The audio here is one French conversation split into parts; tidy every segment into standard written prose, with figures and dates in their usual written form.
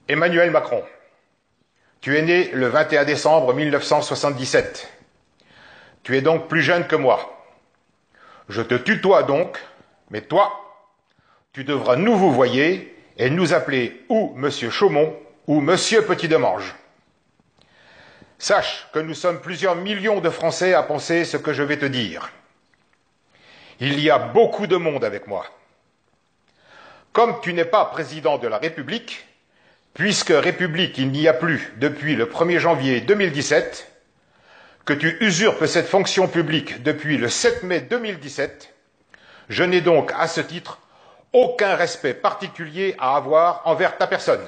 Emmanuel Macron, tu es né le 21 décembre 1977. Tu es donc plus jeune que moi. Je te tutoie donc, mais toi, tu devras nous vous voyer et nous appeler ou Monsieur Chaumont ou Monsieur Petit-Demange. Sache que nous sommes plusieurs millions de Français à penser ce que je vais te dire. Il y a beaucoup de monde avec moi. Comme tu n'es pas président de la République, puisque République il n'y a plus depuis le 1er janvier 2017, que tu usurpes cette fonction publique depuis le 7 mai 2017, je n'ai donc à ce titre aucun respect particulier à avoir envers ta personne.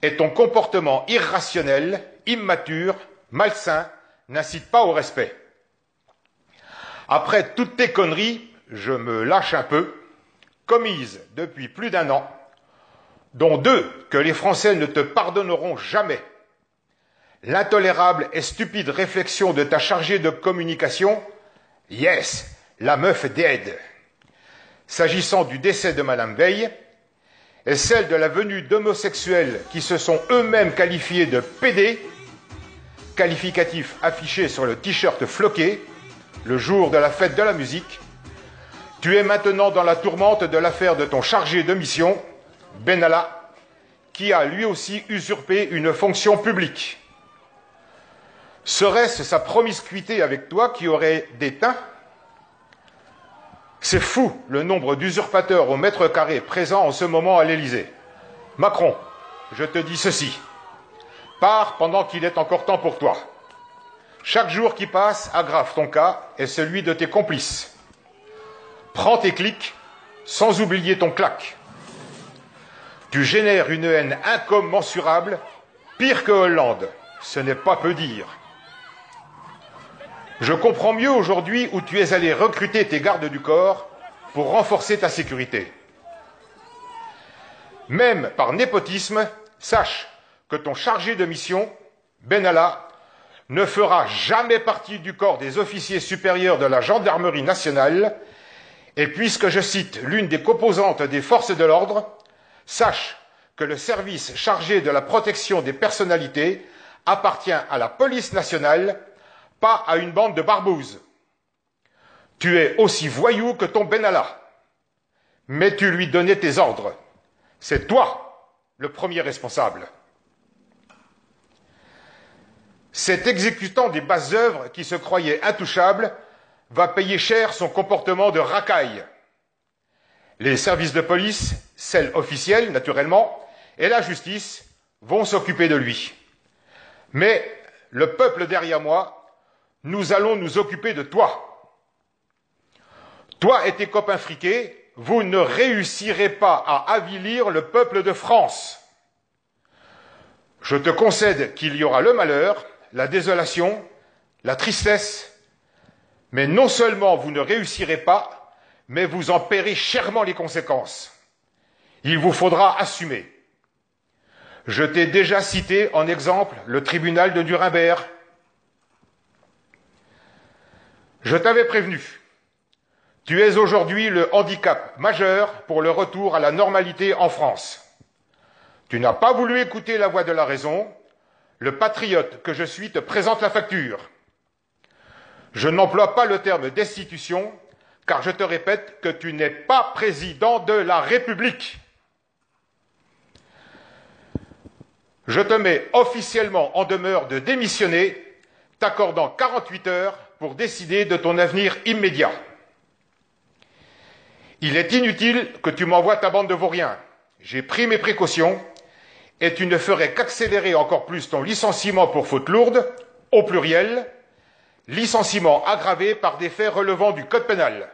Et ton comportement irrationnel, immature, malsain, n'incite pas au respect. Après toutes tes conneries, je me lâche un peu, commises depuis plus d'1 an, dont 2 que les Français ne te pardonneront jamais. L'intolérable et stupide réflexion de ta chargée de communication, yes, la meuf dead, s'agissant du décès de Madame Veil, et celle de la venue d'homosexuels qui se sont eux-mêmes qualifiés de PD, qualificatif affiché sur le t-shirt floqué, le jour de la fête de la musique. Tu es maintenant dans la tourmente de l'affaire de ton chargé de mission, Benalla, qui a lui aussi usurpé une fonction publique. Serait-ce sa promiscuité avec toi qui aurait déteint? C'est fou le nombre d'usurpateurs au mètre carré présents en ce moment à l'Élysée. Macron, je te dis ceci. Pars pendant qu'il est encore temps pour toi. Chaque jour qui passe aggrave ton cas et celui de tes complices. Prends tes clics sans oublier ton claque. Tu génères une haine incommensurable, pire que Hollande. Ce n'est pas peu dire. Je comprends mieux aujourd'hui où tu es allé recruter tes gardes du corps pour renforcer ta sécurité. Même par népotisme, sache que ton chargé de mission, Benalla, ne fera jamais partie du corps des officiers supérieurs de la gendarmerie nationale, et puisque je cite l'une des composantes des forces de l'ordre, sache que le service chargé de la protection des personnalités appartient à la police nationale, pas à une bande de barbouzes. Tu es aussi voyou que ton Benalla, mais tu lui donnais tes ordres. C'est toi le premier responsable. Cet exécutant des basses œuvres qui se croyait intouchable va payer cher son comportement de racaille. Les services de police, celles officielles naturellement, et la justice vont s'occuper de lui. Mais le peuple derrière moi, nous allons nous occuper de toi. Toi et tes copains friqués, vous ne réussirez pas à avilir le peuple de France. Je te concède qu'il y aura le malheur, la désolation, la tristesse, mais non seulement vous ne réussirez pas, mais vous en paierez chèrement les conséquences. Il vous faudra assumer. Je t'ai déjà cité en exemple le tribunal de Nuremberg. Je t'avais prévenu. Tu es aujourd'hui le handicap majeur pour le retour à la normalité en France. Tu n'as pas voulu écouter la voix de la raison. Le patriote que je suis te présente la facture. Je n'emploie pas le terme destitution, car je te répète que tu n'es pas président de la République. Je te mets officiellement en demeure de démissionner, t'accordant 48 heures pour décider de ton avenir immédiat. Il est inutile que tu m'envoies ta bande de vauriens. J'ai pris mes précautions et tu ne ferais qu'accélérer encore plus ton licenciement pour faute lourde, au pluriel, licenciement aggravé par des faits relevant du code pénal.